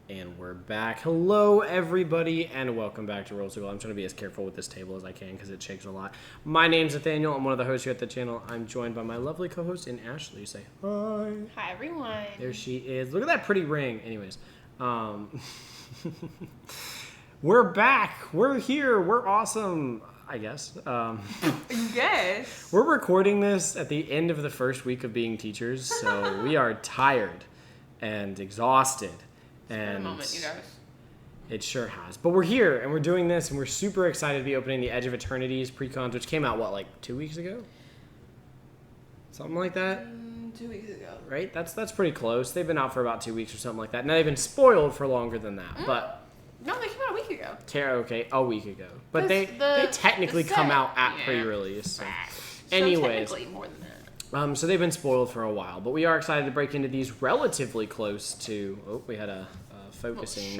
And we're back. Hello, everybody, and welcome back to Roll Circle. I'm trying to be as careful with this table as I can because it shakes a lot. My name's Nathaniel. I'm one of the hosts here at the channel. I'm joined by my lovely co-host in Ashley. Say hi. Hi, everyone. There she is. Look at that pretty ring. Anyways, we're back. We're here. We're awesome, I guess. Yes. We're recording this at the end of the first week of being teachers, so we are tired and exhausted. And a moment, you guys. It sure has. But we're here, and we're doing this, and we're super excited to be opening the Edge of Eternities pre-cons, which came out, what, like 2 weeks ago? Something like that? 2 weeks ago. Right? That's pretty close. They've been out for about 2 weeks or something like that. Now, they've been spoiled for longer than that, but... No, they came out a week ago. Okay, a week ago. But they technically come out at pre-release. So. Anyways. Technically more than that. So they've been spoiled for a while, but we are excited to break into these relatively close to... Oh, we had a focusing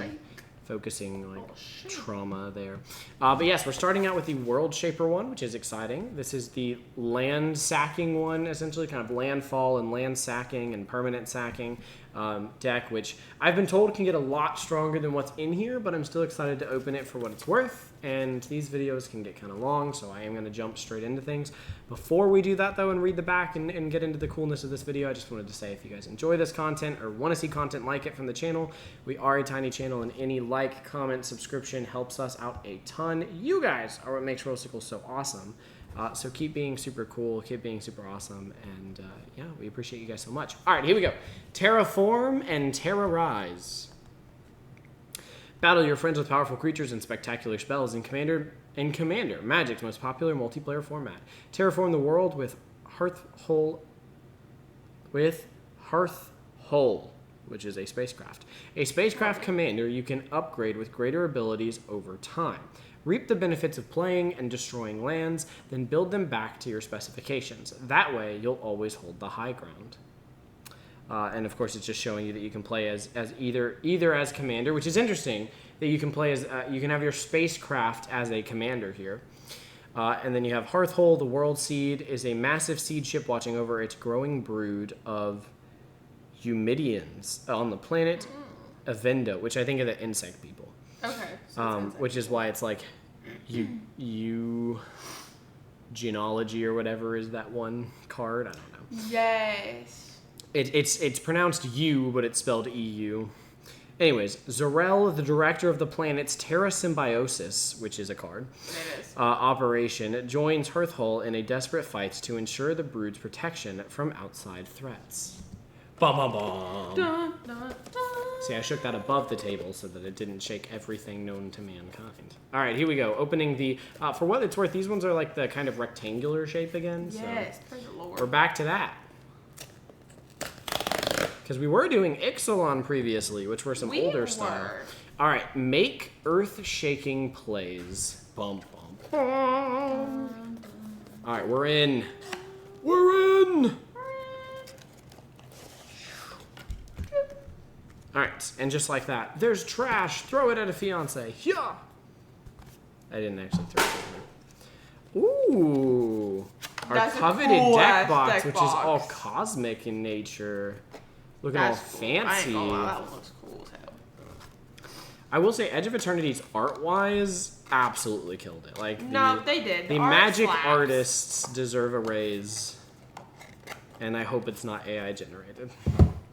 like trauma there. But yes, we're starting out with the World Shaper one, which is exciting. This is the land sacking one, essentially, kind of landfall and land sacking and permanent sacking deck, which I've been told can get a lot stronger than what's in here, but I'm still excited to open it for what it's worth. And these videos can get kind of long, so I am going to jump straight into things. Before we do that, though, and read the back and get into the coolness of this video, I just wanted to say if you guys enjoy this content or want to see content like it from the channel, we are a tiny channel, and any like, comment, subscription helps us out a ton. You guys are what makes Roll so awesome. So keep being super cool, keep being super awesome, and yeah, we appreciate you guys so much. All right, here we go. Terraform and Terrorize. Battle your friends with powerful creatures and spectacular spells in Commander, Magic's most popular multiplayer format. Terraform the world with Hearthhole, which is a spacecraft. A spacecraft commander you can upgrade with greater abilities over time. Reap the benefits of playing and destroying lands, then build them back to your specifications. That way, you'll always hold the high ground. And of course, it's just showing you that you can play as either as commander, which is interesting that you can play as you can have your spacecraft as a commander here, and then you have Hearthhole. The World Seed is a massive seed ship watching over its growing brood of Eumidians on the planet Avenda, which I think are the insect people. Okay. Which is why it's like genealogy or whatever is that one card. I don't know. Yes. It's pronounced U, but it's spelled EU. Anyways, Zarel, the director of the planet's Terra Symbiosis, which is a card, operation, joins Hearthhole in a desperate fight to ensure the brood's protection from outside threats. Bum, bum, bum. Dun, dun, dun. See, I shook that above the table so that it didn't shake everything known to mankind. All right, here we go. Opening the... for what it's worth, these ones are like the kind of rectangular shape again. Yes, so praise the Lord. we're back to that. Because we were doing Ixalan previously, which were some older style. All right, make earth-shaking plays. Bum, bum, bum. All right, we're in. We're in! All right, and just like that, there's trash. Throw it at a fiance. Yeah. I didn't actually throw it at her. Ooh. Our coveted cool deck box, deck which box. is all cosmic in nature. Looking all fancy. I ain't gonna lie, that one looks cool as hell. I will say, Edge of Eternities art-wise absolutely killed it. Like they did. The Magic artists deserve a raise, and I hope it's not AI generated.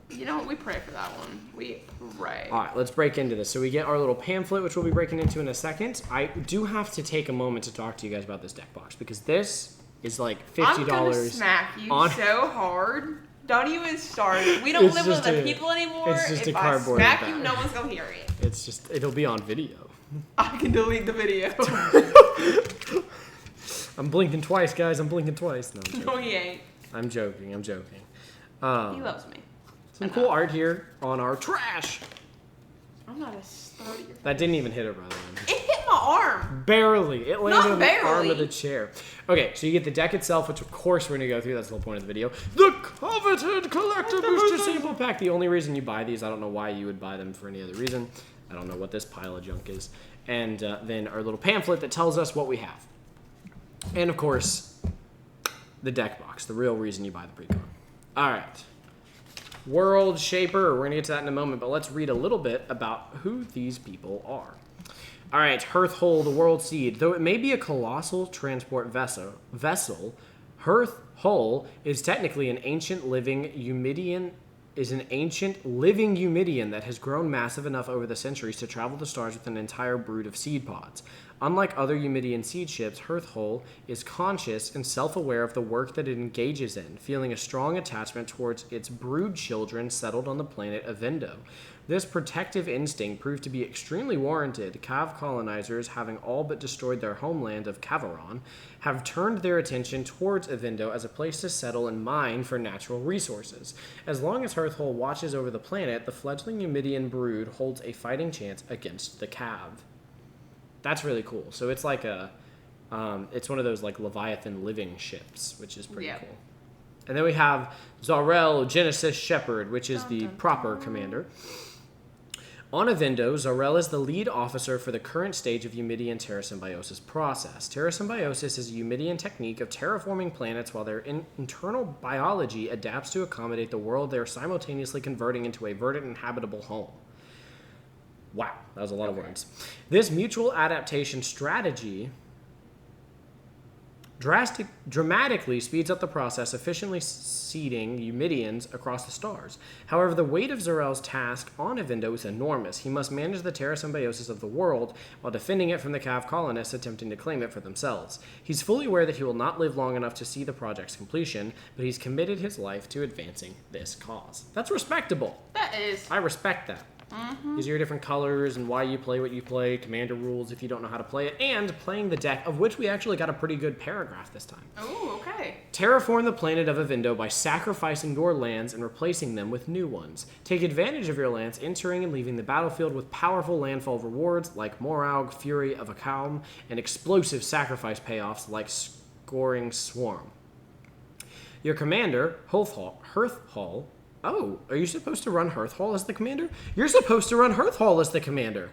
You know what? We pray for that one. We pray. All right, let's break into this. So we get our little pamphlet, which we'll be breaking into in a second. I do have to take a moment to talk to you guys about this deck box because this is like $50. I'm gonna smack you so hard. Don't even start. We don't live with the people anymore. It's just if a cardboard. I smack you, no one's gonna hear it. It's just, it'll be on video. I can delete the video. I'm blinking twice, guys. I'm blinking twice. No, he ain't. I'm joking. He loves me. Some cool art here on our trash. I'm not as sturdy. That didn't even hit it, by the way. It hit my arm. Barely. It landed on the arm of barely. the chair. Okay, so you get the deck itself, which of course we're going to go through. That's the whole point of the video. The coveted Collector Booster Sample Pack. The only reason you buy these, I don't know why you would buy them for any other reason. I don't know what this pile of junk is. And then our little pamphlet that tells us what we have. And of course, the deck box, the real reason you buy the pre-con. All right. World Shaper. We're going to get to that in a moment, but let's read a little bit about who these people are. All right, Hearthhole, the World Seed. Though it may be a colossal transport vessel, Hearthhole is technically an ancient living Eumidian that has grown massive enough over the centuries to travel the stars with an entire brood of seed pods. Unlike other Eumidian seed ships, Hearthhole is conscious and self-aware of the work that it engages in, feeling a strong attachment towards its brood children settled on the planet Avendo. This protective instinct proved to be extremely warranted. Cav colonizers, having all but destroyed their homeland of Cavaron, have turned their attention towards Avendo as a place to settle and mine for natural resources. As long as Hearthhole watches over the planet, the fledgling Eumidian brood holds a fighting chance against the Cav. That's really cool. So it's like it's one of those like Leviathan living ships, which is pretty cool. And then we have Zarel Genesis Shepherd, which is the proper commander. On Avendo, Zarel is the lead officer for the current stage of Eumidian terrasymbiosis process. Terrasymbiosis is a Eumidian technique of terraforming planets while their internal biology adapts to accommodate the world they are simultaneously converting into a verdant and habitable home. Wow, that was a lot of words. This mutual adaptation strategy dramatically speeds up the process, efficiently seeding Eumidians across the stars. However, the weight of Zarel's task on Avendo is enormous. He must manage the terrasymbiosis of the world while defending it from the Cav colonists attempting to claim it for themselves. He's fully aware that he will not live long enough to see the project's completion, but he's committed his life to advancing this cause. That's respectable. That is. I respect that. These are your different colors and why you play what you play, commander rules if you don't know how to play it, and playing the deck, of which we actually got a pretty good paragraph this time. Oh, okay. Terraform the planet of Avendo by sacrificing your lands and replacing them with new ones. Take advantage of your lands, entering and leaving the battlefield with powerful landfall rewards like Moraug, Fury of Akalm, and explosive sacrifice payoffs like Scoring Swarm. Your commander, Hearthhole. Oh, are you supposed to run Hearthhole as the commander? You're supposed to run Hearthhole as the commander.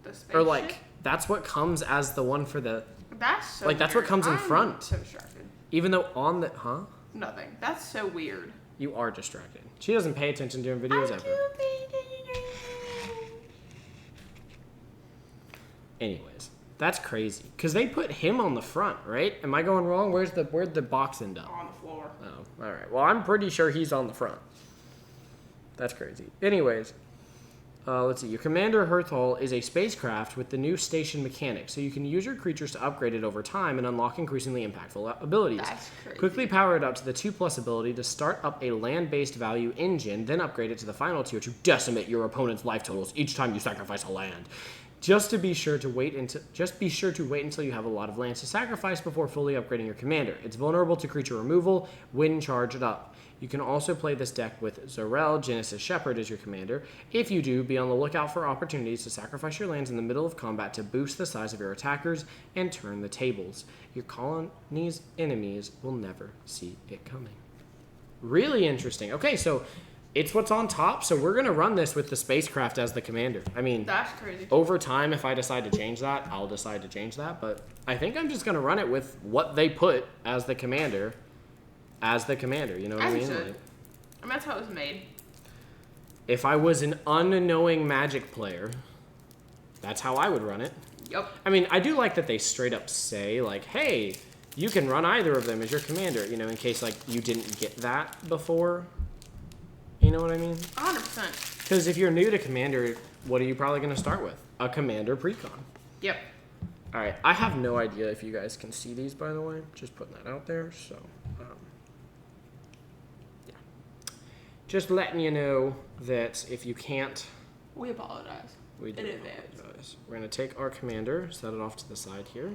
The spaceship? Or like, that's what comes as the one for the... That's so like, that's weird. what comes in front. I'm so distracted. Even though on the... Huh? Nothing. That's so weird. You are distracted. She doesn't pay attention during videos ever. Anyways, that's crazy. Because they put him on the front, right? Am I going wrong? Where'd the box end up? On the floor. Oh, all right. Well, I'm pretty sure he's on the front. That's crazy. Anyways, let's see. Your commander, Hearthhole, is a spacecraft with the new station mechanic, so you can use your creatures to upgrade it over time and unlock increasingly impactful abilities. That's crazy. Quickly power it up to the 2+ ability to start up a land-based value engine, then upgrade it to the final tier to decimate your opponent's life totals each time you sacrifice a land. Just be sure to wait until you have a lot of lands to sacrifice before fully upgrading your commander. It's vulnerable to creature removal when charged up. You can also play this deck with Zarel Genesis Shepherd as your commander. If you do, be on the lookout for opportunities to sacrifice your lands in the middle of combat to boost the size of your attackers and turn the tables. Your colony's enemies will never see it coming. Really interesting. Okay, so it's what's on top, so we're going to run this with the spacecraft as the commander. I mean, that's crazy. Over time, if I decide to change that, I'll decide to change that, but I think I'm just going to run it with what they put as the commander. You know what I mean? Like, and that's how it was made. If I was an unknowing Magic player, that's how I would run it. Yep. I mean, I do like that they straight up say, like, hey, you can run either of them as your commander, you know, in case, like, you didn't get that before. You know what I mean? 100%. Because if you're new to Commander, what are you probably going to start with? A Commander Precon. Yep. All right. I have no idea if you guys can see these, by the way. Just putting that out there. So, yeah. Just letting you know that if you can't... We apologize. We do apologize. We're going to take our Commander, set it off to the side here.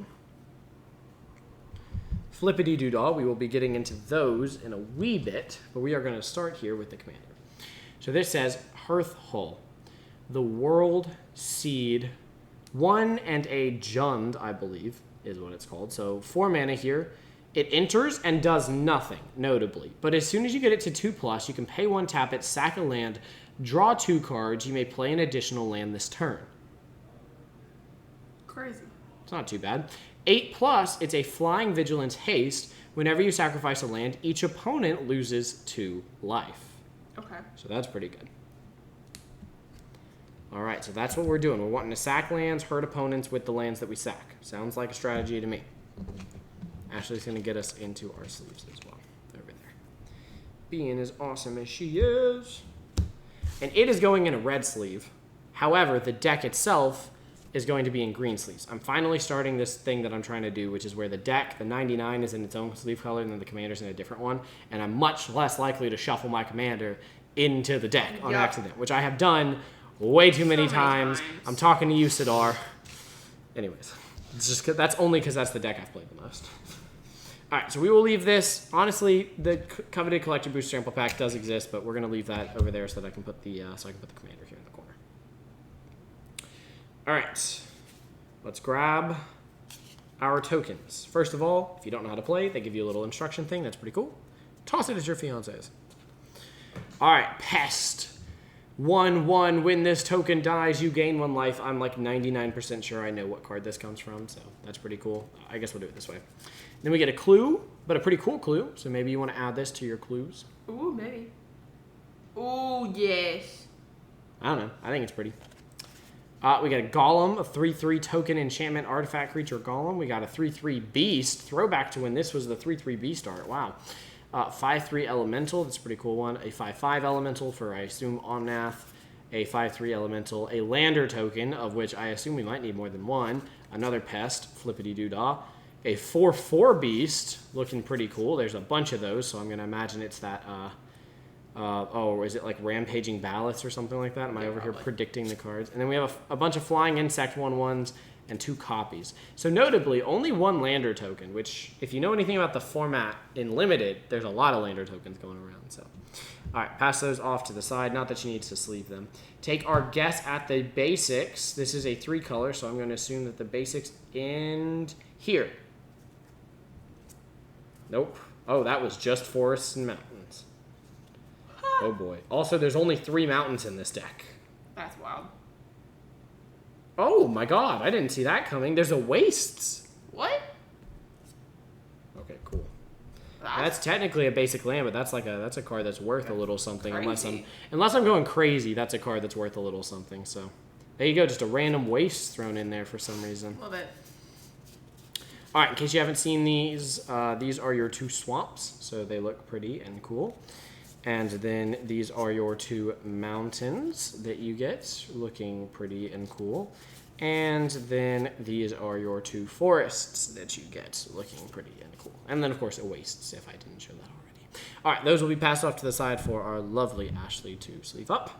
Flippity-doo-dah. We will be getting into those in a wee bit, but we are going to start here with the Commander. So this says Hearthhole, the World Seed, 1 and a Jund, I believe, is what it's called. So 4 mana here. It enters and does nothing, notably. But as soon as you get it to 2+, you can pay 1, tap it, sack a land, draw 2 cards. You may play an additional land this turn. Crazy. It's not too bad. 8+, it's a Flying Vigilance Haste. Whenever you sacrifice a land, each opponent loses 2 life. Okay. So that's pretty good. All right, so that's what we're doing. We're wanting to sack lands, hurt opponents with the lands that we sack. Sounds like a strategy to me. Ashley's going to get us into our sleeves as well. Over there. Being as awesome as she is. And it is going in a red sleeve. However, the deck itself is going to be in green sleeves. I'm finally starting this thing that I'm trying to do, which is where the deck, the 99, is in its own sleeve color, and then the commander's in a different one. And I'm much less likely to shuffle my commander into the deck on accident, which I have done way too many times. I'm talking to you, Sidar. Anyways, it's just that's only because that's the deck I've played the most. All right, so we will leave this. Honestly, the coveted collector booster sample pack does exist, but we're gonna leave that over there so that I can put the commander here in the corner. All right, let's grab our tokens. First of all, if you don't know how to play, they give you a little instruction thing. That's pretty cool. Toss it as your fiance's. All right, Pest. 1/1, when this token dies, you gain 1 life. I'm like 99% sure I know what card this comes from, so that's pretty cool. I guess we'll do it this way. Then we get a clue, but a pretty cool clue, so maybe you want to add this to your clues. Ooh, maybe. Ooh, yes. I don't know. I think it's pretty. We got a Golem, a 3/3 token enchantment artifact creature Golem. We got a 3/3 beast, throwback to when this was the 3/3 beast art. Wow. 5/3 elemental, that's a pretty cool one. A 5/5 elemental for, I assume, Omnath. A 5/3 elemental. A lander token, of which I assume we might need more than one. Another pest, flippity-doo-dah. A 4/4 beast, looking pretty cool. There's a bunch of those, so I'm going to imagine it's that, is it like Rampaging Ballast or something like that? Am I over here predicting the cards? And then we have a bunch of Flying Insect 1/1s and 2 copies. So notably, only 1 lander token, which, if you know anything about the format in Limited, there's a lot of lander tokens going around. So, all right, pass those off to the side. Not that you need to sleeve them. Take our guess at the basics. This is a 3 color, so I'm going to assume that the basics end here. Nope. Oh, that was just forests and mountains. Oh boy. Also, there's only 3 mountains in this deck. That's wild. Oh my god, I didn't see that coming. There's a wastes. What? Okay, cool. That's technically a basic land, but that's a card that's worth a little something. Unless I'm going crazy, that's a card that's worth a little something. So there you go, just a random waste thrown in there for some reason. Love it. All right, in case you haven't seen these are your 2 swamps, so they look pretty and cool. And then these are your 2 mountains that you get, looking pretty and cool. And then these are your 2 forests that you get, looking pretty and cool. And then, of course, a wastes, if I didn't show that already. All right, those will be passed off to the side for our lovely Ashley to sleeve up.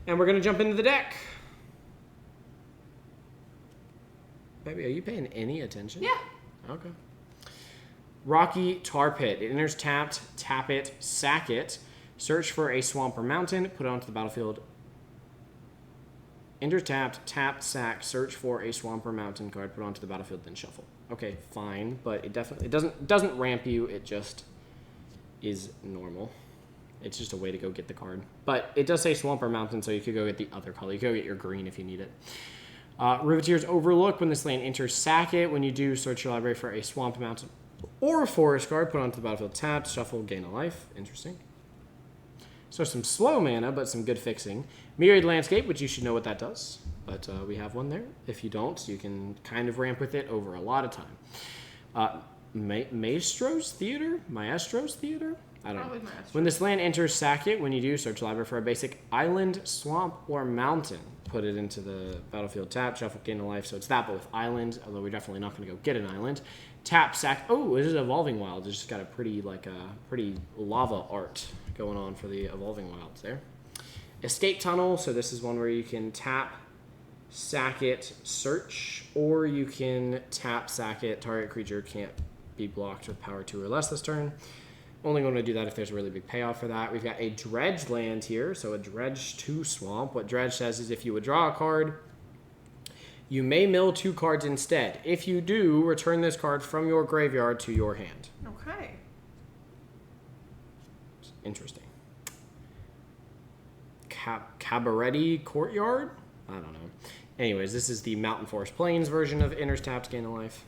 And we're going to jump into the deck. Baby, are you paying any attention? Yeah. Okay. Rocky Tar Pit. It enters tapped, tap it, sack it. Search for a swamp or mountain, put it onto the battlefield. Enter tapped, tap, sack, search for a swamp or mountain card, put it onto the battlefield, then shuffle. Okay, fine, but it doesn't ramp you, it just is normal. It's just a way to go get the card. But it does say swamp or mountain, so you could go get the other color. You could go get your green if you need it. Riveteer's Overlook. When this land enters, sack it. When you do, search your library for a swamp, mountain, or a forest card, put it onto the battlefield, tapped, shuffle, gain a life. Interesting. So some slow mana, but some good fixing. Myriad Landscape, which you should know what that does. But we have one there. If you don't, you can kind of ramp with it over a lot of time. Maestro's Theater? I don't know. When this land enters, sack it. When you do, search library for a basic island, swamp, or mountain. Put it into the battlefield, tap, shuffle, gain a life. So it's that, but with island, although we're definitely not going to go get an island. Tap, sack. Oh, it is Evolving Wilds. It's just got a pretty lava art going on for the Evolving Wilds there. Escape Tunnel. So this is one where you can tap, sack it, search, or you can tap, sack it. Target creature can't be blocked with power 2 or less this turn. Only going to do that if there's a really big payoff for that. We've got a Dredge land here, so a Dredge 2 swamp. What Dredge says is if you withdraw a card, you may mill 2 cards instead. If you do, return this card from your graveyard to your hand. Okay. Interesting. Cabaretti Courtyard? I don't know. Anyways, this is the Mountain Forest Plains version of enters tapped, gain a life.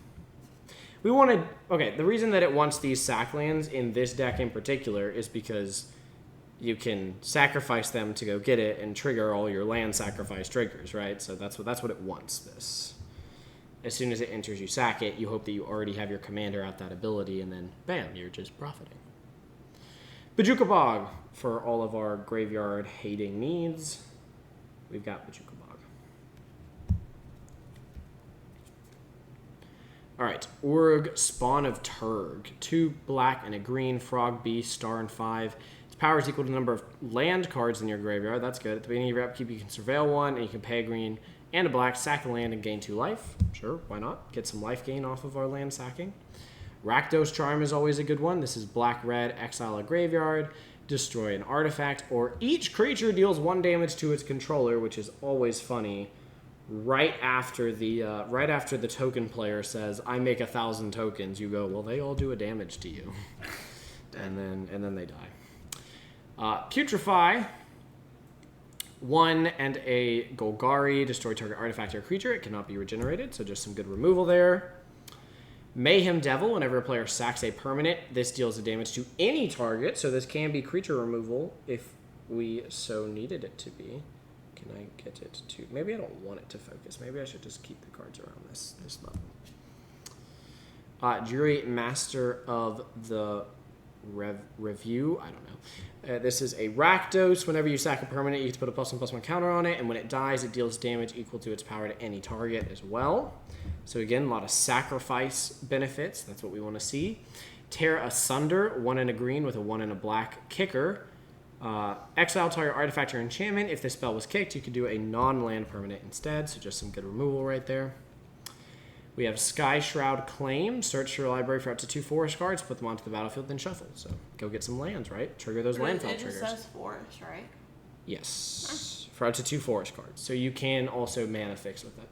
We wanted... Okay, the reason that it wants these sack lands in this deck in particular is because you can sacrifice them to go get it and trigger all your land sacrifice triggers, right? So that's what it wants, this. As soon as it enters, you sack it. You hope that you already have your commander out that ability, and then, bam, you're just profiting. Bojuka Bog for all of our graveyard-hating needs. We've got Bojuka Bog. All right, Urg, Spawn of Turg. 2 black and a green, frog, beast, star, and 5. Its power is equal to the number of land cards in your graveyard. That's good. At the beginning of your upkeep, you can surveil 1, and you can pay a green and a black, sack a land, and gain 2 life. Sure, why not? Get some life gain off of our land sacking. Rakdos Charm is always a good one. This is black-red, exile a graveyard, destroy an artifact, or each creature deals 1 damage to its controller, which is always funny. Right after the token player says, "I make 1,000 tokens," you go, "Well, they all do a damage to you," and then they die. Putrefy. 1 and a Golgari, destroy target artifact or creature. It cannot be regenerated, so just some good removal there. Mayhem Devil, whenever a player sacks a permanent, this deals a damage to any target, so this can be creature removal if we so needed it to be. Can I get it to... Maybe I don't want it to focus. Maybe I should just keep the cards around this level. Jury Master of the Review. I don't know. This is a Rakdos. Whenever you sack a permanent, you get to put a +1/+1 counter on it, and when it dies, it deals damage equal to its power to any target as well. So again, a lot of sacrifice benefits. That's what we want to see. Tear Asunder, 1 and a green with a 1 and a black kicker. Exile target artifact or enchantment. If this spell was kicked, you could do a non-land permanent instead, so just some good removal right there. We have Sky Shroud Claim. Search your library for up to 2 forest cards, put them onto the battlefield, then shuffle. So go get some lands, right? Trigger those landfall triggers. It just says forest, right? Yes. Nice. For up to 2 forest cards. So you can also mana fix with it.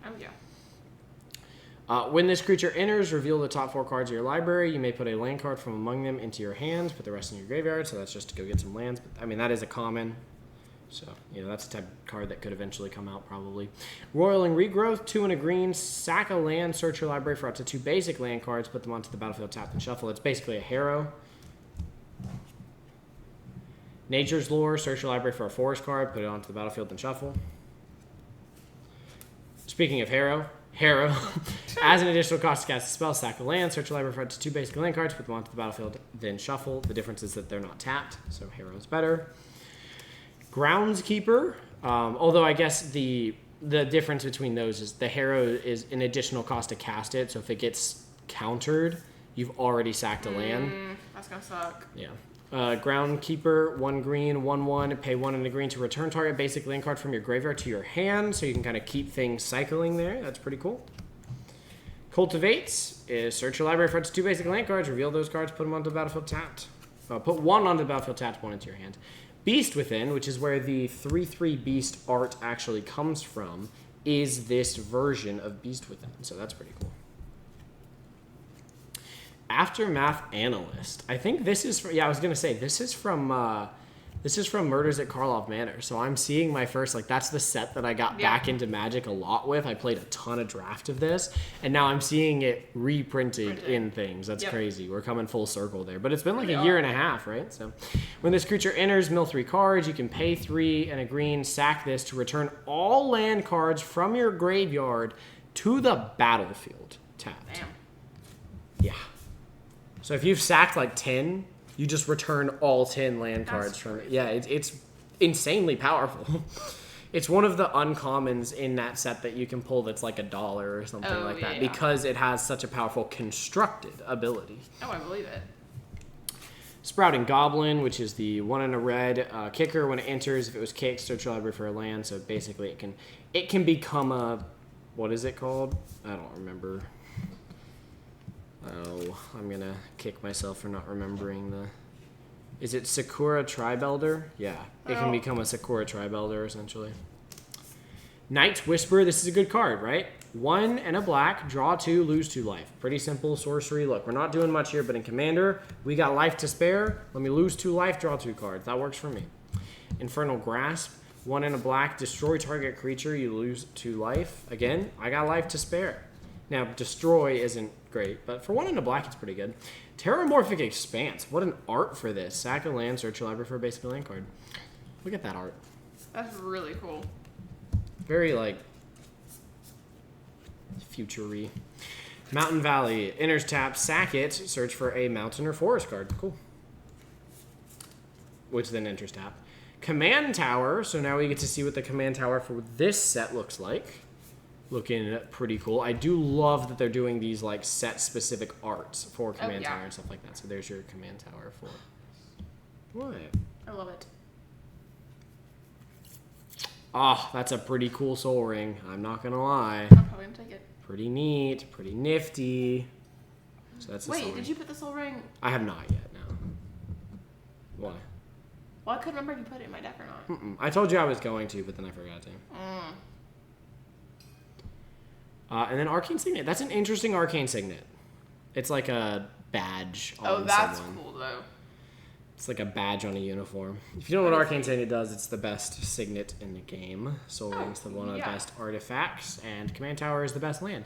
Oh, yeah. When this creature enters, reveal the top 4 cards of your library. You may put a land card from among them into your hand, put the rest in your graveyard. So that's just to go get some lands. But, I mean, that is a common. So, you know, that's a type of card that could eventually come out, probably. Roiling Regrowth, 2 and a green. Sack a land, search your library for up to 2 basic land cards, put them onto the battlefield, tap and shuffle. It's basically a Harrow. Nature's Lore, search your library for a forest card, put it onto the battlefield, then shuffle. Speaking of Harrow, as an additional cost to cast a spell, sack a land, search your library for up to 2 basic land cards, put them onto the battlefield, then shuffle. The difference is that they're not tapped, so Harrow's better. Groundskeeper, although I guess the difference between those is the Harrow is an additional cost to cast it, so if it gets countered, you've already sacked a land. That's gonna suck. Yeah. Groundkeeper, 1 green, 1/1, pay 1 and a green to return target basic land card from your graveyard to your hand, so you can kind of keep things cycling there. That's pretty cool. Cultivates is search your library for up to 2 basic land cards, reveal those cards, put them onto the battlefield tapped. Put 1 onto the battlefield tapped, 1 into your hand. Beast Within, which is where the 3/3 Beast art actually comes from, is this version of Beast Within, so that's pretty cool. Aftermath Analyst. I think this is I was gonna say this is from Murders at Karlov Manor. So I'm seeing my first, that's the set that I got back into Magic a lot with. I played a ton of draft of this, and now I'm seeing it reprinted in things. That's crazy. We're coming full circle there. But it's been a year and a half, right? So when this creature enters, mill 3 cards. You can pay 3 and a green, sack this to return all land cards from your graveyard to the battlefield tapped. Damn. Yeah. So if you've sacked 10, you just return all 10 land cards from it. Yeah, it's insanely powerful. It's one of the uncommons in that set that you can pull that's $1 or something like that because it has such a powerful constructed ability. Oh, I believe it. Sprouting Goblin, which is the 1 and a red kicker. When it enters, if it was kicked, search your library for a land. So basically it can become a, what is it called? I don't remember. Oh, I'm going to kick myself for not remembering the... Is it Sakura Tribe Elder? Yeah, it can become a Sakura Tribe Elder, essentially. Night's Whisper, this is a good card, right? 1 and a black, draw 2, lose 2 life. Pretty simple sorcery. Look, we're not doing much here, but in Commander, we got life to spare. Let me lose 2 life, draw 2 cards. That works for me. Infernal Grasp, 1 and a black, destroy target creature, you lose 2 life. Again, I got life to spare. Now, destroy isn't great, but for 1 and a black, it's pretty good. Terramorphic Expanse. What an art for this. Sack a land, search your library for a basic land card. Look at that art. That's really cool. Very, like, future-y. Mountain Valley. Enters tap, sack it, search for a mountain or forest card. Cool. Which then enters tap. Command Tower. So now we get to see what the Command Tower for this set looks like. Looking pretty cool. I do love that they're doing these like set-specific arts for Command Tower and stuff like that. So there's your Command Tower for what? I love it. Oh, that's a pretty cool Soul Ring. I'm not gonna lie. I'm probably gonna take it. Pretty neat, pretty nifty. So that's the Soul Wait, Ring. did you put the Soul Ring? I have not yet. No. Why? Well, I couldn't remember if you put it in my deck or not. I told you I was going to, but then I forgot to. And then Arcane Signet. That's an interesting Arcane Signet. It's like a badge on that's someone. cool, though. It's like a badge on a uniform. If you don't know what Arcane Signet does, it's the best signet in the game. Soul Ring's one of the best artifacts, and Command Tower is the best land.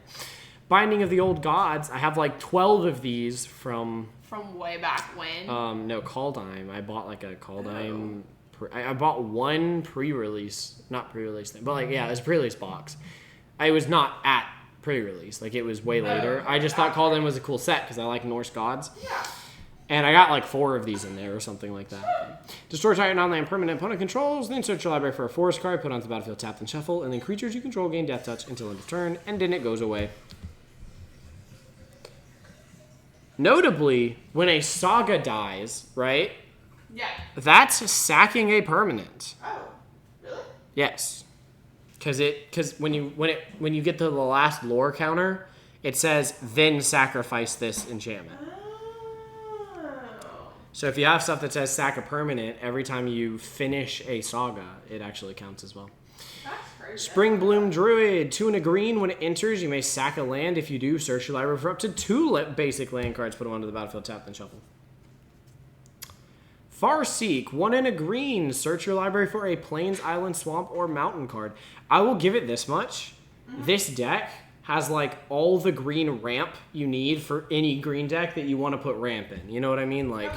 Binding of the Old Gods. I have like 12 of these from... From way back when? No, Kaldheim. I bought like a Kaldheim... I bought one pre-release. Not pre-release thing, but like, yeah, it was a pre-release box. I was not at pre-release. Like, it was way later. I just thought Kaldheim was a cool set because I like Norse gods. Yeah. And I got like 4 of these in there or something like that. Destroy target non-land permanent opponent controls, then search your library for a forest card, put onto the battlefield, tap and shuffle, and then creatures you control gain death touch until end of turn, and then it goes away. Notably, when a saga dies, right? Yeah. That's sacking a permanent. Oh, really? Yes. Because when you get to the last lore counter, it says then sacrifice this enchantment. So if you have stuff that says sack a permanent, every time you finish a saga, it actually counts as well. That's crazy. Spring Bloom Druid. 2 and a green. When it enters, you may sack a land. If you do, search your library for up to 2 basic land cards. Put them onto the battlefield, tap, then shuffle. Farseek. 1 and a green. Search your library for a plains, island, swamp, or mountain card. I will give it this much. This deck has like all the green ramp you need for any green deck that you want to put ramp in. You know what I mean? Like,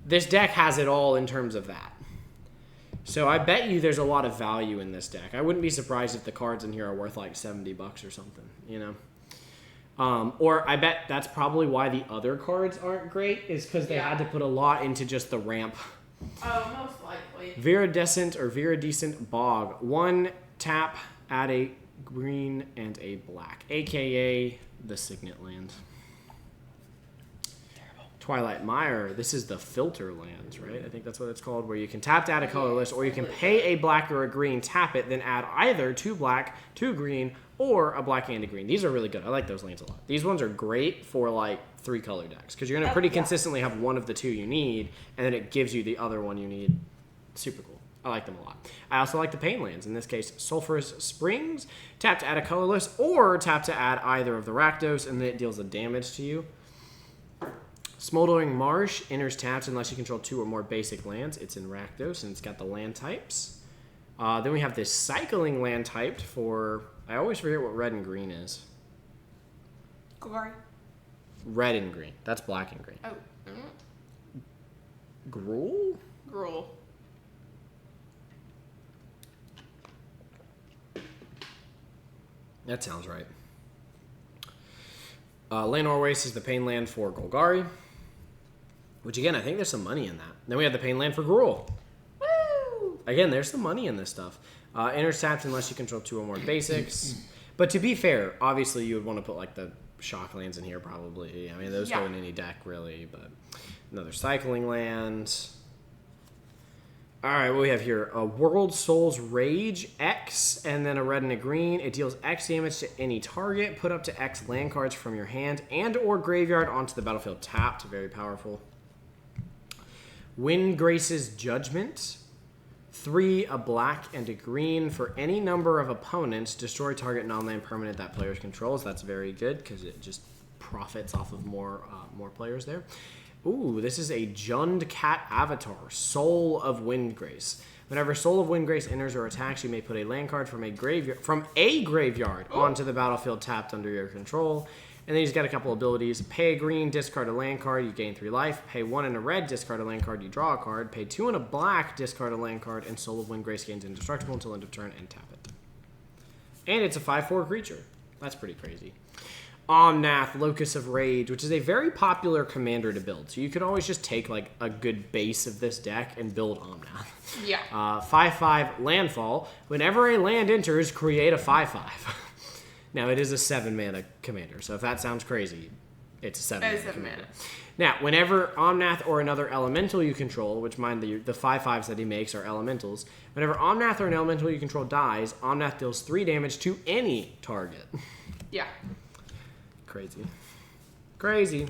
this deck has it all in terms of that. So I bet you there's a lot of value in this deck. I wouldn't be surprised if the cards in here are worth like $70 or something, you know? Or I bet that's probably why the other cards aren't great, is because they had to put a lot into just the ramp. Oh, most likely. Viridescent Bog. 1 tap, add a green and a black, aka the Signet land. Twilight Mire. This is the filter lands, right? I think that's what it's called, where you can tap to add a colorless, or you can pay a black or a green, tap it, then add either 2 black, 2 green, or a black and a green. These are really good. I like those lands a lot. These ones are great for like 3 color decks, because you're going to pretty consistently have one of the 2 you need, and then it gives you the other one you need. Super cool. I like them a lot. I also like the pain lands. In this case, Sulphurous Springs. Tap to add a colorless, or tap to add either of the Rakdos, and then it deals a damage to you. Smoldering Marsh. Enters tapped unless you control 2 or more basic lands. It's in Rakdos, and it's got the land types. Then we have this cycling land typed for... I always forget what red and green is. Golgari. Red and green. That's black and green. Oh. Gruul? Gruul. That sounds right. Lanor Waste is the pain land for Golgari. Which, again, I think there's some money in that. Then we have the pain land for Gruul. Woo! Again, there's some money in this stuff. Enters tapped unless you control 2 or more basics. But to be fair, obviously you would want to put like the shock lands in here probably. I mean, those go in any deck really. But another cycling land. All right, what we have here? A World Soul's Rage, X, and then a red and a green. It deals X damage to any target. Put up to X land cards from your hand and or graveyard onto the battlefield tapped. Very powerful. Windgrace's Judgment. 3, a black and a green. For any number of opponents, destroy target non-land permanent that players controls. That's very good because it just profits off of more players there. Ooh, this is a Jund Cat Avatar, Soul of Windgrace. Whenever Soul of Windgrace enters or attacks, you may put a land card from a graveyard onto the battlefield tapped under your control. And then he's got a couple abilities. Pay a green, discard a land card, you gain 3 life. Pay 1 and a red, discard a land card, you draw a card. Pay 2 and a black, discard a land card, and Soul of Windgrace gains indestructible until end of turn and tap it. And it's a 5/4 creature. That's pretty crazy. Omnath, Locus of Rage, which is a very popular commander to build. So you could always just take like a good base of this deck and build Omnath. Yeah. 5/5 Landfall. Whenever a land enters, create a 5/5. Now, it is a 7-mana commander, so if that sounds crazy, it's a 7-mana commander. Now, whenever Omnath or another elemental you control, which mind the 5/5s that he makes are elementals, whenever Omnath or an elemental you control dies, Omnath deals 3 damage to any target. Yeah. Crazy. Crazy.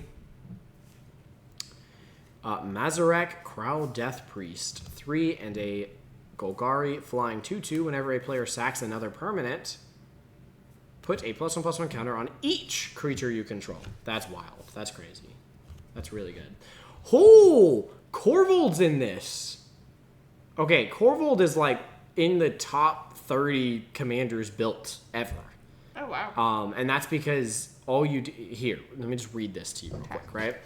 Mazarek, Crow Death Priest. 3 and a Golgari, flying 2/2. Whenever a player sacks another permanent, put a +1/+1 counter on each creature you control. That's wild. That's crazy. That's really good. Oh, Korvold's in this. Okay, Korvold is like in the top 30 commanders built ever. Oh, wow. And that's because all you do... Here, let me just read this to you real quick, right?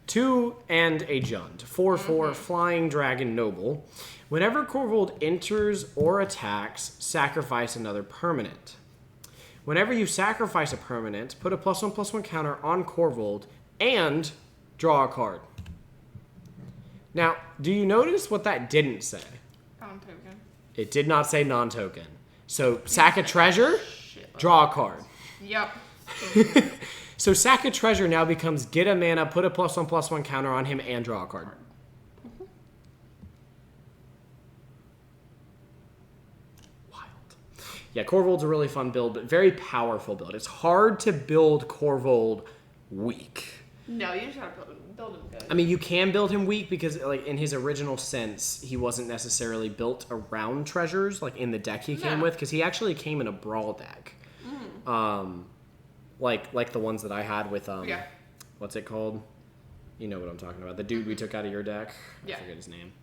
2 and a Jund. 4/4 Flying Dragon Noble. Whenever Korvold enters or attacks, sacrifice another permanent. Whenever you sacrifice a permanent, put a +1/+1 counter on Korvold and draw a card. Now, do you notice what that didn't say? Non-token. It did not say non-token. So, sack a treasure, draw a card. Yep. So, sack a treasure now becomes get a mana, put a +1/+1 counter on him, and draw a card. Yeah, Korvold's a really fun build, but very powerful build. It's hard to build Korvold weak. No, you just gotta build him good. I mean, you can build him weak because, like, in his original sense, he wasn't necessarily built around treasures, like in the deck he came with, because he actually came in a brawl deck. Like the ones that I had with what's it called? You know what I'm talking about. The dude we took out of your deck. Yeah. I forget his name.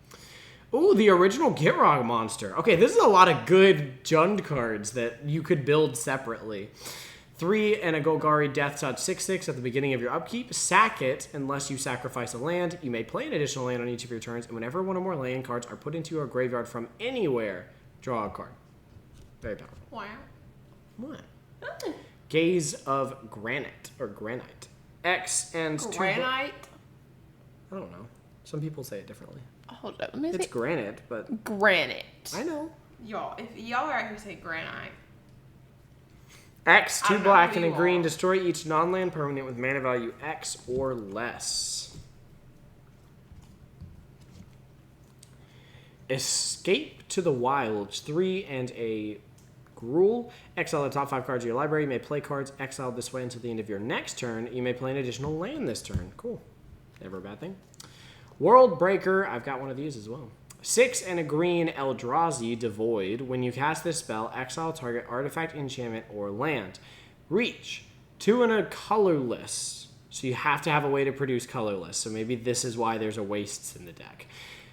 Ooh, the original Gitrog monster. Okay, this is a lot of good Jund cards that you could build separately. 3 and a Golgari Death Touch 6/6 at the beginning of your upkeep. Sack it unless you sacrifice a land. You may play an additional land on each of your turns, and whenever one or more land cards are put into your graveyard from anywhere, draw a card. Very powerful. Wow. What? Gaze of Granite, or Granite. X and Granite? I don't know. Some people say it differently. Hold up. Let me It's granite, but... Granite. I know. Y'all, if y'all are out here say granite. X, 2 black and a green. Destroy each non-land permanent with mana value X or less. Escape to the Wilds. 3 and a Gruul. Exile the top 5 cards of your library. You may play cards exiled this way until the end of your next turn. You may play an additional land this turn. Cool. Never a bad thing. World Breaker. I've got one of these as well. 6 and a green Eldrazi Devoid. When you cast this spell, exile target artifact, enchantment, or land. Reach. 2 and a colorless. So you have to have a way to produce colorless. So maybe this is why there's a wastes in the deck.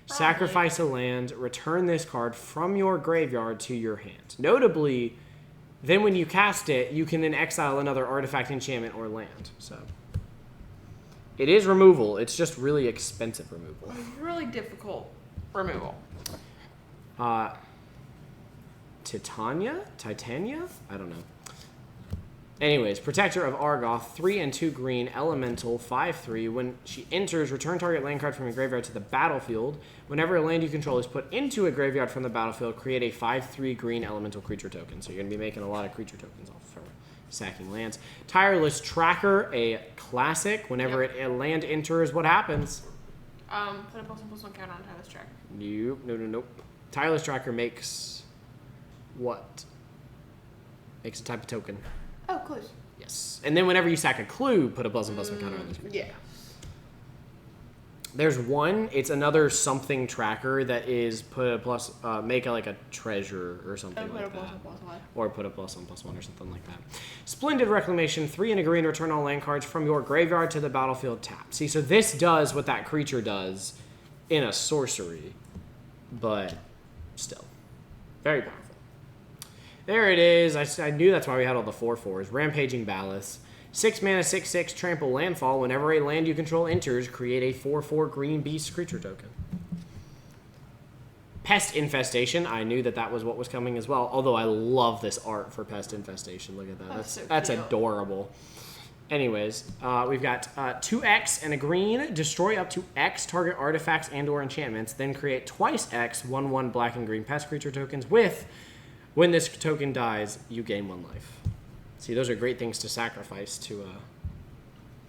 Probably. Sacrifice a land. Return this card from your graveyard to your hand. Notably, then when you cast it, you can then exile another artifact, enchantment, or land. So... it is removal. It's just really expensive removal. It's really difficult removal. Titania? I don't know. Anyways, Protector of Argoth, 3 and 2 green, elemental, 5/3. When she enters, return target land card from your graveyard to the battlefield. Whenever a land you control is put into a graveyard from the battlefield, create a 5/3 green elemental creature token. So you're going to be making a lot of creature tokens off for sacking lands. Tireless Tracker, a classic. Whenever a land enters, what happens? Put a +1/+1 counter on Tireless Tracker. Nope. Tireless Tracker makes what? Makes a type of token. Oh, clues. Yes. And then whenever you sack a clue, put a +1/+1 counter on this. Yeah. There's one. It's another something tracker that is put a plus, make like a treasure or something like that. Or put a +1/+1 or something like that. Splendid Reclamation, 3 and a green, return all land cards from your graveyard to the battlefield tap. See, so this does what that creature does in a sorcery, but still. Very powerful. There it is. I knew that's why we had all the 4/4s. Rampaging Ballast. 6 mana, 6/6, trample landfall. Whenever a land you control enters, create a 4/4 green beast creature token. Pest Infestation. I knew that was what was coming as well. Although I love this art for Pest Infestation. Look at that. That's adorable. Anyways, we've got 2x and a green. Destroy up to X target artifacts and or enchantments. Then create twice X 1/1 black and green pest creature tokens with, when this token dies, you gain 1 life. See, those are great things to sacrifice to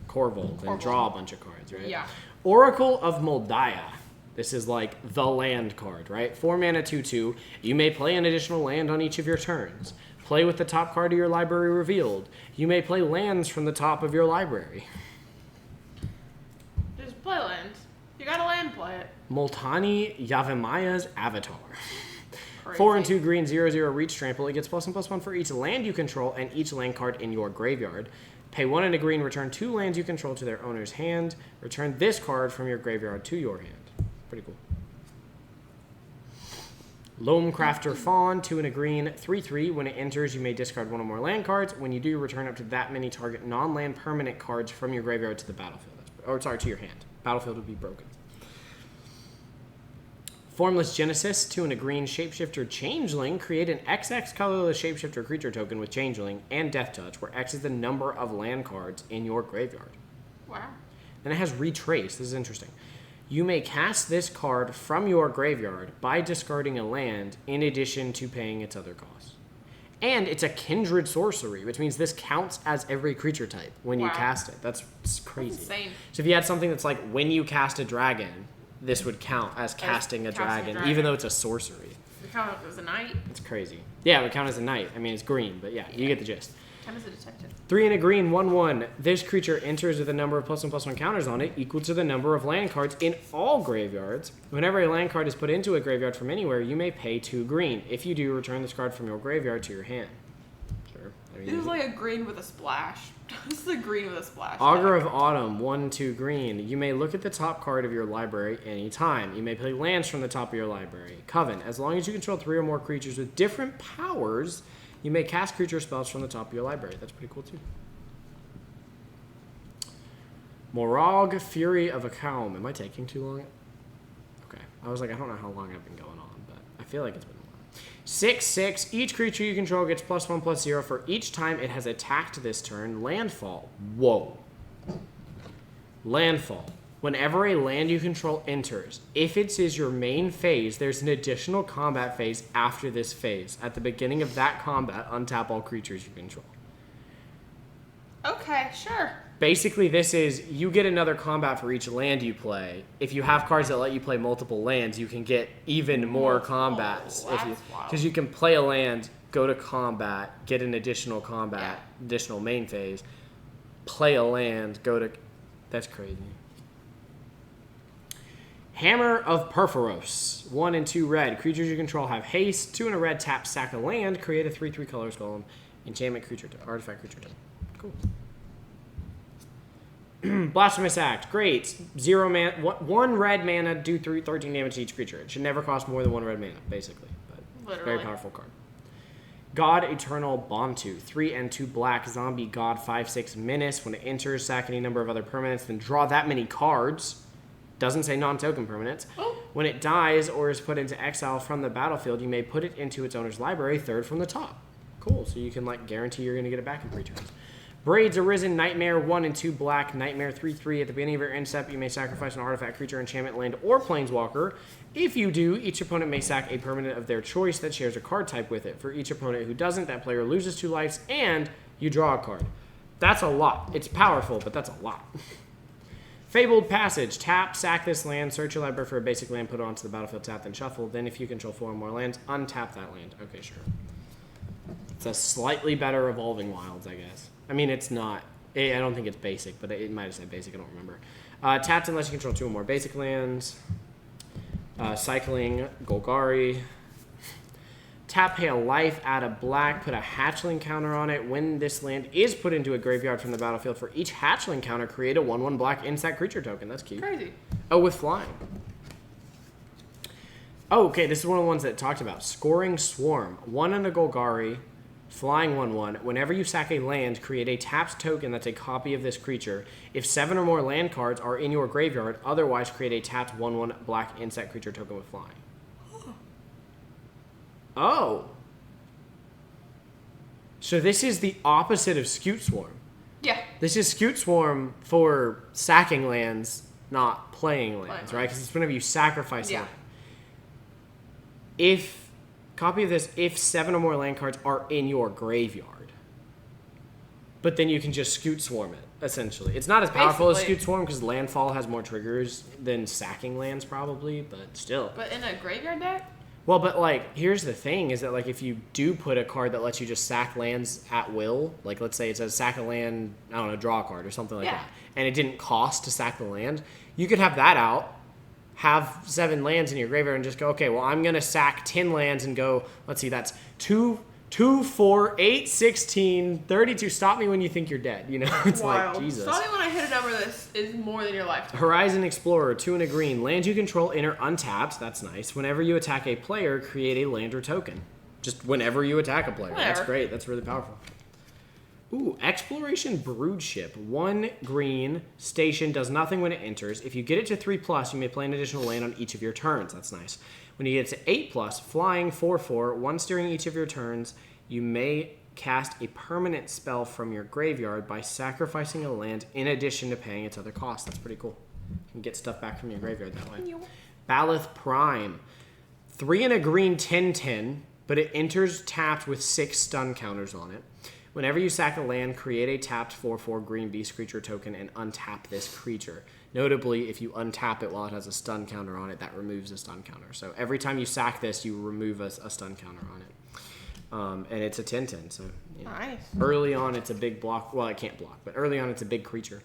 Corvold and draw a bunch of cards, right? Yeah. Oracle of Moldiah. This is like the land card, right? 4 mana, 2/2. You may play an additional land on each of your turns. Play with the top card of your library revealed. You may play lands from the top of your library. Just play lands. You got a land, play it. Multani Yavimaia's Avatar. Crazy. 4 and 2 green, 0/0 reach trample. It gets +1/+1 for each land you control and each land card in your graveyard. Pay 1 and a green, return 2 lands you control to their owner's hand. Return this card from your graveyard to your hand. Pretty cool. Loam Crafter Fawn, 2 and a green, 3/3. When it enters, you may discard 1 or more land cards. When you do, return up to that many target non-land permanent cards from your graveyard to the battlefield. To your hand. Battlefield would be broken. Formless Genesis, 2 and a green, Shapeshifter Changeling. Create an XX colorless Shapeshifter creature token with Changeling and Death Touch, where X is the number of land cards in your graveyard. Wow. Then it has Retrace. This is interesting. You may cast this card from your graveyard by discarding a land in addition to paying its other costs. And it's a kindred sorcery, which means this counts as every creature type when you cast it. That's crazy. That's insane. So if you had something that's like when you cast a dragon, this would count as casting a dragon, even though it's a sorcery. It count as a knight. It's crazy. Yeah, it would count as a knight. I mean, it's green, but yeah, you get the gist. Count as a detective. 3 and a green, 1/1. This creature enters with a number of +1/+1 counters on it equal to the number of land cards in all graveyards. Whenever a land card is put into a graveyard from anywhere, you may pay 2 green. If you do, return this card from your graveyard to your hand. Sure. I mean, It was like a green with a splash. This is a green with a splash. Augur of Autumn, 1/2 green. You may look at the top card of your library anytime. You may play lands from the top of your library. Coven. As long as you control 3 or more creatures with different powers, you may cast creature spells from the top of your library. That's pretty cool, too. Morag, Fury of Akalm. Am I taking too long? Okay. I was like, I don't know how long I've been going on, but I feel like it's been a while. 6/6. Each creature you control gets +1/+0 for each time it has attacked this turn. Landfall. Whoa. Landfall. Whenever a land you control enters, if it is your main phase, there's an additional combat phase after this phase. At the beginning of that combat, untap all creatures you control. Okay, sure. Basically, this is, you get another combat for each land you play. If you have cards that let you play multiple lands, you can get even more combats. Because you can play a land, go to combat, get an additional combat, additional main phase, play a land, go to... That's crazy. Hammer of Perforos. 1 and 2 red. Creatures you control have haste. 2 and a red, tap, sack a land. Create a 3/3 colors golem. Enchantment creature, artifact creature type. Cool. Blasphemous Act. Great. 0 mana, 1 red mana, do 13 damage to each creature. It should never cost more than 1 red mana, basically. But very powerful card. God Eternal Bontu. 3 and 2 black, zombie god, 5/6 menace. When it enters, sack any number of other permanents, then draw that many cards. Doesn't say non-token permanents. Oh. When it dies or is put into exile from the battlefield, you may put it into its owner's library, 3rd from the top. Cool. So you can like guarantee you're going to get it back in 3 turns. Braids Arisen, Nightmare, 1 and 2 black, Nightmare 3/3. At the beginning of your end step, you may sacrifice an artifact, creature, enchantment, land, or planeswalker. If you do, each opponent may sack a permanent of their choice that shares a card type with it. For each opponent who doesn't, that player loses 2 lives, and you draw a card. That's a lot. It's powerful, but that's a lot. Fabled Passage. Tap, sack this land, search your library for a basic land, put it onto the battlefield, tap, then shuffle. Then if you control 4 or more lands, untap that land. Okay, sure. It's a slightly better Evolving Wilds, I guess. I mean, it's not. I don't think it's basic, but it might have said basic. I don't remember. Tapped unless you control 2 or more basic lands. Cycling, Golgari. Tap, pay a life, add a black, put a hatchling counter on it. When this land is put into a graveyard from the battlefield, for each hatchling counter, create a 1/1 black insect creature token. That's cute. Crazy. Oh, with flying. Oh, okay, this is one of the ones that it talked about. Scoring Swarm. 1 and a Golgari, flying 1/1. Whenever you sack a land, create a tapped token that's a copy of this creature. If 7 or more land cards are in your graveyard, otherwise create a tapped 1/1 black insect creature token with flying. Oh. So this is the opposite of Scute Swarm. Yeah. This is Scute Swarm for sacking lands, not playing lands, right? Because it's whenever you sacrifice a land. Copy of this, if 7 or more land cards are in your graveyard. But then you can just Scute Swarm it, essentially. It's not as powerful as Scute Swarm because landfall has more triggers than sacking lands probably, but still. But in a graveyard deck? Well, but like, here's the thing, is that like if you do put a card that lets you just sack lands at will, like let's say it says sack a land, I don't know, draw a card or something like that, and it didn't cost to sack the land, you could have that out, have 7 lands in your graveyard and just go, okay, well, I'm going to sack 10 lands and go, let's see, that's 2, 4, 8, 16, 32. Stop me when you think you're dead. You know, it's like, Jesus. Stop me when I hit a number that is more than your lifetime. Horizon Explorer, 2 and a green. Land you control enter untapped. That's nice. Whenever you attack a player, create a land or token. Just whenever you attack a player. Whatever. That's great. That's really powerful. Ooh, Exploration Brood Ship. 1 green. Station does nothing when it enters. If you get it to 3+, you may play an additional land on each of your turns. That's nice. When you get to 8+, flying 4/4, 1 steering each of your turns, you may cast a permanent spell from your graveyard by sacrificing a land in addition to paying its other costs. That's pretty cool. You can get stuff back from your graveyard that way. Baloth Prime. 3 and a green 10/10, but it enters tapped with 6 stun counters on it. Whenever you sack a land, create a tapped 4/4 green beast creature token and untap this creature. Notably, if you untap it while it has a stun counter on it, that removes a stun counter. So every time you sack this, you remove a stun counter on it. And it's a 10/10, so nice. Early on, it's a big block. Well, it can't block, but early on, it's a big creature.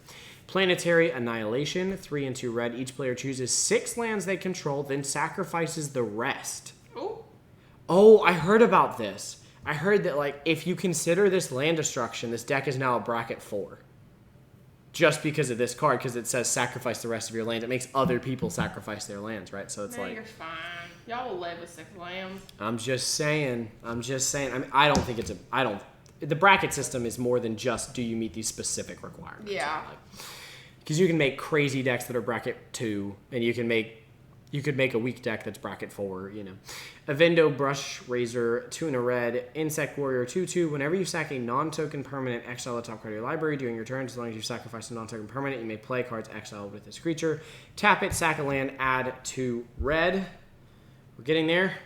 Planetary Annihilation, 3 and 2 red. Each player chooses 6 lands they control, then sacrifices the rest. Ooh. Oh, I heard about this. I heard that, like, if you consider this land destruction, this deck is now a bracket 4. Just because of this card, because it says sacrifice the rest of your land. It makes other people sacrifice their lands, right? So it's like... You're fine. Y'all will live with 6 lands. I'm just saying. I mean, I don't think it's a... The bracket system is more than just do you meet these specific requirements. Yeah. Because you can make crazy decks that are bracket 2, and you could make a weak deck that's bracket 4, you know. Avendo Brush Razor, 2 and a red. Insect Warrior, 2/2. Whenever you sack a non-token permanent, exile the top card of your library during your turn. As long as you sacrifice a non-token permanent, you may play cards exiled with this creature. Tap it, sack a land, add 2 red. We're getting there.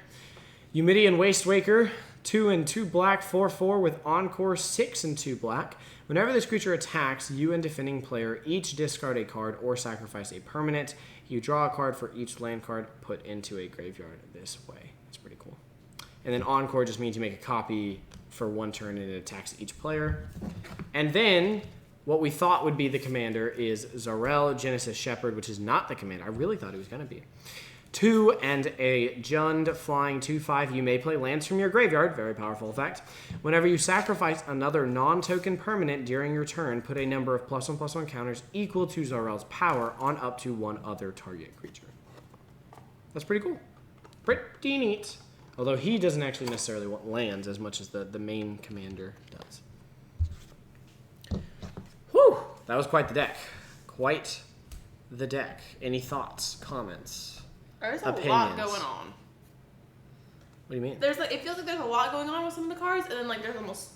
Eumidian Wastewaker, 2 and 2 black, 4/4 with Encore, 6 and 2 black. Whenever this creature attacks, you and defending player each discard a card or sacrifice a permanent. You draw a card for each land card put into a graveyard this way. It's pretty cool. And then Encore just means you make a copy for 1 turn and it attacks each player. And then what we thought would be the commander is Zarel Genesis Shepherd, which is not the commander. I really thought it was going to be. 2 and a Jund flying 2/5. You may play lands from your graveyard. Very powerful effect. Whenever you sacrifice another non-token permanent during your turn, put a number of +1/+1 counters equal to Zarel's power on up to 1 other target creature. That's pretty cool. Pretty neat. Although he doesn't actually necessarily want lands as much as the main commander does. Whew! That was quite the deck. Quite the deck. Any thoughts, comments? There's a lot going on. What do you mean? There's it feels like there's a lot going on with some of the cards, and then there's almost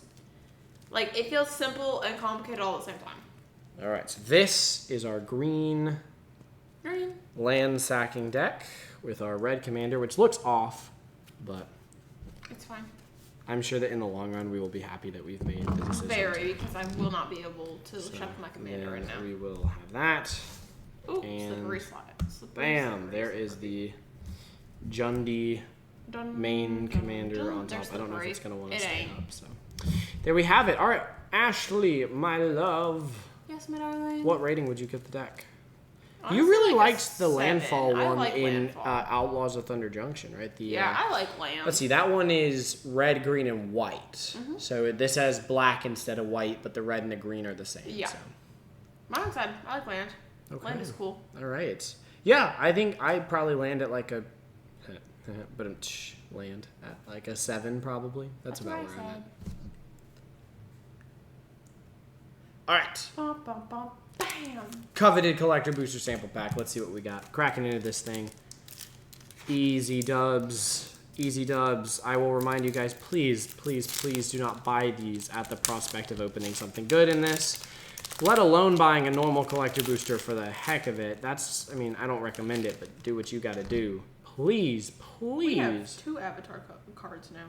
it feels simple and complicated all at the same time. All right, so this is our green land sacking deck with our red commander, which looks off, but it's fine. I'm sure that in the long run we will be happy that we've made the decision. Very, because I will not be able to shuffle my commander right now. We will have that. Ooh, and slippery slide. Bam! There is the Jundi main commander on top. I don't know if it's going to want to stay up. So there we have it. All right, Ashley, my love. Yes, my darling. What rating would you give the deck? Honestly, you really liked the 7. landfall one in landfall. Outlaws of Thunder Junction, right? I like land. Let's see, that one is red, green, and white. Mm-hmm. So this has black instead of white, but the red and the green are the same. Yeah. So. Mine said I like land. Okay. Land is cool. All right. Yeah, I think I'd probably land at like a But land at like a 7 probably. That's about where I'm at. All right. Bum, bum, bum, bam. Coveted collector booster sample pack. Let's see what we got. Cracking into this thing. Easy dubs. Easy dubs. I will remind you guys, please, please, please do not buy these at the prospect of opening something good in this. Let alone buying a normal collector booster for the heck of it. That's, I mean, I don't recommend it, but do what you got to do. Please, please. We have 2 avatar cards now.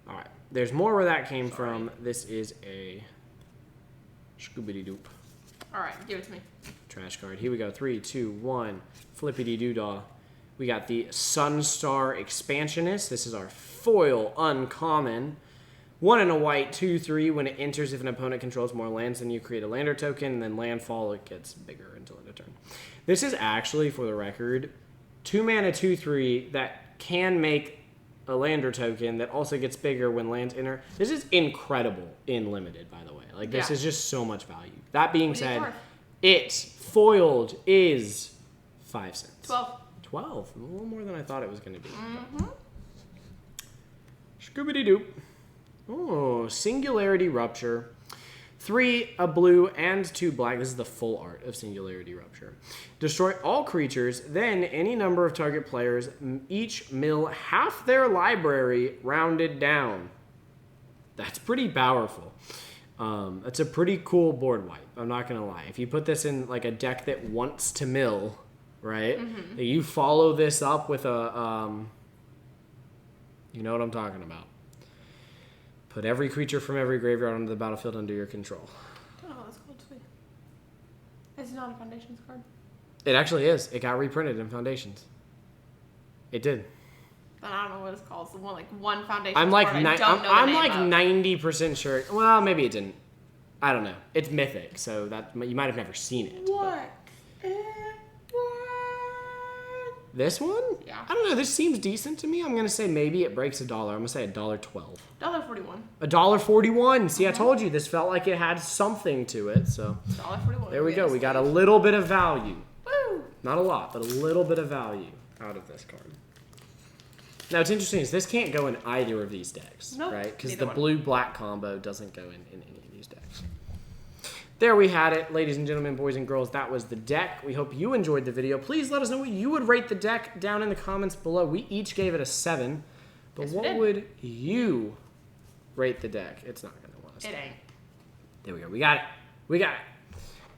All right. There's more where that came from. This is a Scooby-Doo. All right, give it to me. Trash card. Here we go. 3, 2, 1. Flippity-doo-dah. We got the Sunstar Expansionist. This is our foil uncommon. 1 and a white, 2/3. When it enters, if an opponent controls more lands than you, create a lander token, and then landfall, it gets bigger until end of turn. This is actually, for the record, 2 mana, 2/3 that can make a lander token that also gets bigger when lands enter. This is incredible in limited, by the way. Like, this is just so much value. That being said, it foiled is 5 cents. 12. 12. A little more than I thought it was going to be. Mm-hmm. Scooby-Doo. Oh, Singularity Rupture. 3, a blue, and 2 black. This is the full art of Singularity Rupture. Destroy all creatures, then any number of target players each mill half their library rounded down. That's pretty powerful. That's a pretty cool board wipe. I'm not going to lie. If you put this in like a deck that wants to mill, right? Mm-hmm. You follow this up with a, you know what I'm talking about. Put every creature from every graveyard onto the battlefield under your control. Oh, that's cool too. It's not a Foundations card. It actually is. It got reprinted in Foundations. It did. But I don't know what it's called. It's one Foundations I'm like card. I'm like 90% sure. Well, maybe it didn't. I don't know. It's mythic, so that you might have never seen it. What? This one? Yeah. I don't know. This seems decent to me. I'm gonna say maybe it breaks $1. I'm gonna say $1.12. $1.41. $1.41. See, I told you this felt like it had something to it. So $1.41. there we go. We got a little bit of value. Woo! Not a lot, but a little bit of value out of this card. Now, what's interesting is this can't go in either of these decks, right? Because the blue-black combo doesn't go in any of these decks. There we had it, ladies and gentlemen, boys and girls. That was the deck. We hope you enjoyed the video. Please let us know what you would rate the deck down in the comments below. We each gave it a 7. But what would you rate the deck? It's not going to want us. It ain't. There we go. We got it. We got it.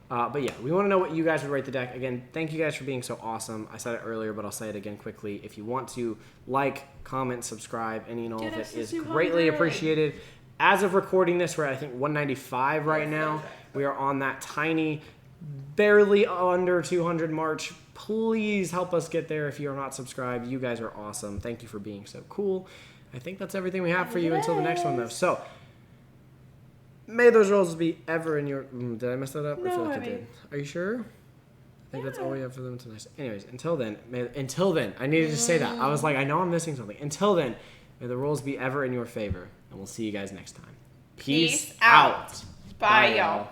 But yeah, we want to know what you guys would rate the deck. Again, thank you guys for being so awesome. I said it earlier, but I'll say it again quickly. If you want to like, comment, subscribe, any and all of it is greatly appreciated. As of recording this, we're at, I think, 195 right now. We are on that tiny, barely under 200 march. Please help us get there if you are not subscribed. You guys are awesome. Thank you for being so cool. I think that's everything we have for you until the next one, though. So, may those rolls be ever in your... did I mess that up? No, I feel like I did. Are you sure? I think that's all we have for them tonight. Anyways, until then, I needed to say that. I was like, I know I'm missing something. Until then, may the rolls be ever in your favor. And we'll see you guys next time. Peace out. Bye, y'all.